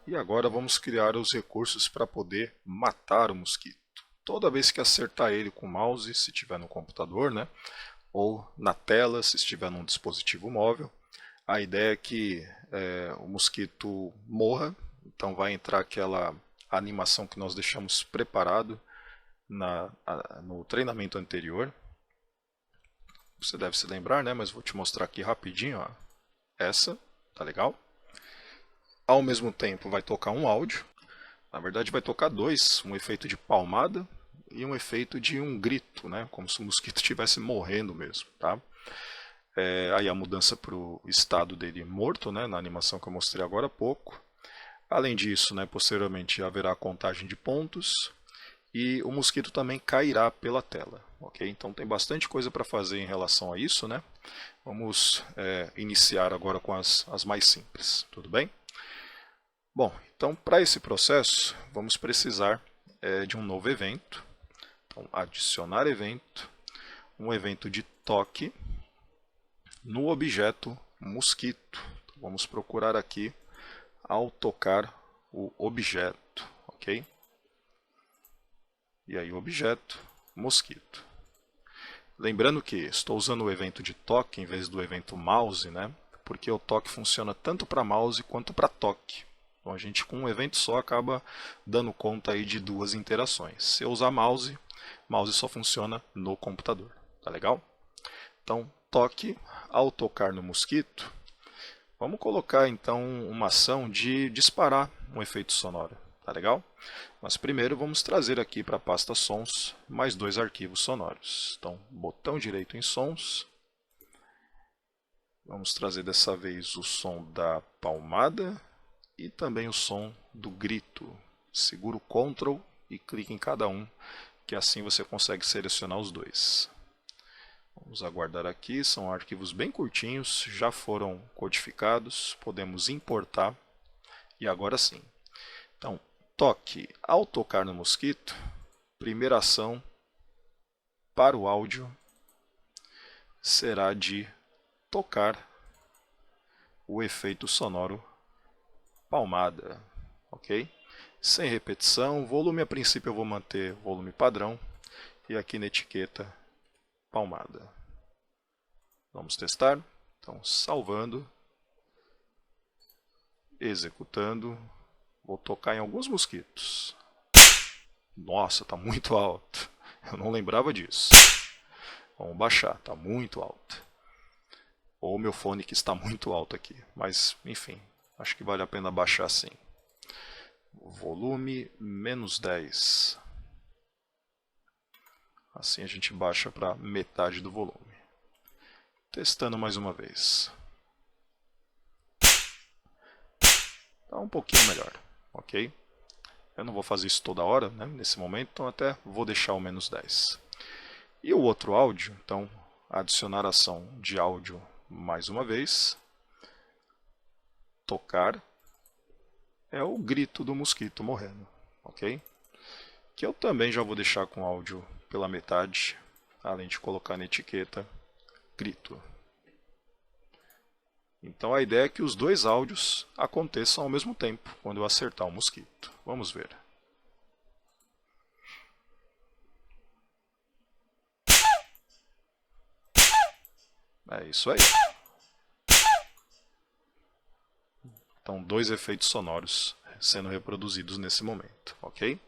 E agora vamos criar os recursos para poder matar o mosquito. Toda vez que acertar ele com o mouse, se estiver no computador, né? Ou na tela, se estiver num dispositivo móvel, a ideia é que o mosquito morra. Então vai entrar aquela animação que nós deixamos preparado no treinamento anterior. Você deve se lembrar, né? Mas vou te mostrar aqui rapidinho. Ó. Essa, tá legal? Ao mesmo tempo vai tocar um áudio. Na verdade vai tocar dois, um efeito de palmada e um efeito de um grito, né? Como se o mosquito estivesse morrendo mesmo, tá? Aí a mudança para o estado dele morto, né? Na animação que eu mostrei agora há pouco. Além disso, né? Posteriormente haverá a contagem de pontos e o mosquito também cairá pela tela, ok? Então tem bastante coisa para fazer em relação a isso, né? Vamos iniciar agora com as mais simples, tudo bem? Bom, então para esse processo vamos precisar de um novo evento. Então, adicionar evento, um evento de toque no objeto mosquito. Então, vamos procurar aqui ao tocar o objeto, ok? E aí o objeto mosquito. Lembrando que estou usando o evento de toque em vez do evento mouse, né? Porque o toque funciona tanto para mouse quanto para toque. Então a gente com um evento só acaba dando conta aí de duas interações. Se eu usar mouse, mouse só funciona no computador, tá legal? Então toque, ao tocar no mosquito, vamos colocar então uma ação de disparar um efeito sonoro, tá legal? Mas primeiro vamos trazer aqui para a pasta sons mais dois arquivos sonoros. Então botão direito em sons, vamos trazer dessa vez o som da palmada e também o som do grito. Segura o Ctrl e clique em cada um, que assim você consegue selecionar os dois. Vamos aguardar aqui, são arquivos bem curtinhos, já foram codificados, podemos importar e agora sim. Então, toque. Ao tocar no mosquito, primeira ação para o áudio será de tocar o efeito sonoro palmada, ok? Sem repetição, volume a princípio eu vou manter volume padrão e aqui na etiqueta palmada. Vamos testar. Então, salvando, executando, vou tocar em alguns mosquitos. Nossa, está muito alto. Eu não lembrava disso. Vamos baixar, está muito alto. Ou o meu fone que está muito alto aqui. Mas, enfim, acho que vale a pena baixar sim. Volume menos 10. Assim a gente baixa para metade do volume. Testando mais uma vez. Está um pouquinho melhor, ok? Eu não vou fazer isso toda hora, né, nesse momento, então até vou deixar o menos 10. E o outro áudio, então, adicionar ação de áudio mais uma vez. Tocar é o grito do mosquito morrendo, ok? Que eu também já vou deixar com áudio pela metade, além de colocar na etiqueta grito. Então a ideia é que os dois áudios aconteçam ao mesmo tempo, quando eu acertar o mosquito. Vamos ver. É isso aí. Então, dois efeitos sonoros sendo reproduzidos nesse momento, ok?